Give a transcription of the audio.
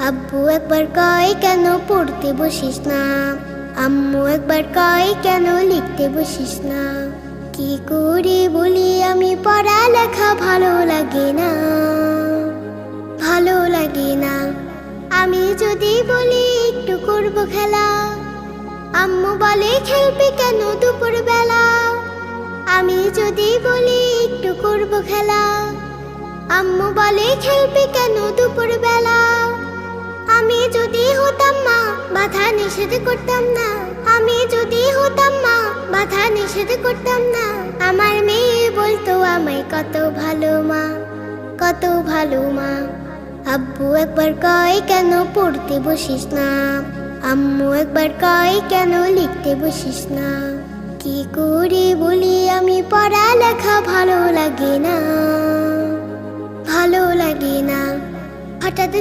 আব্বু একবার কয় কেন পড়তে বসিস না, আম্মু একবার কয় কেন লিখতে বসিস না। কি করে বলি আমি পড়ালেখা ভালো লাগে না, ভালো লাগে না। আমি যদি বলি একটু করব খেলা, আম্মু বলে খেলবে কেন দুপুর বেলা। আমি যদি বলি একটু করব খেলা, আম্মু বলে খেলবে কেন দুপুর বেলা। আমি যদি হতাম মা বাধা নিষেধ করতাম না, আমি যদি হতাম মা বাধা নিষেধ করতাম না। আমার মেয়ে বলতো আমায় কত ভালো মা, কত ভালো মা। আব্বু একবার কয় কেন পড়তে বসিস না, আম্মু একবার কয় কেন লিখতে বসিস না। কি করে বলি আমি পড়ালেখা ভালো লাগে না, ভালো লাগে না। হঠাৎ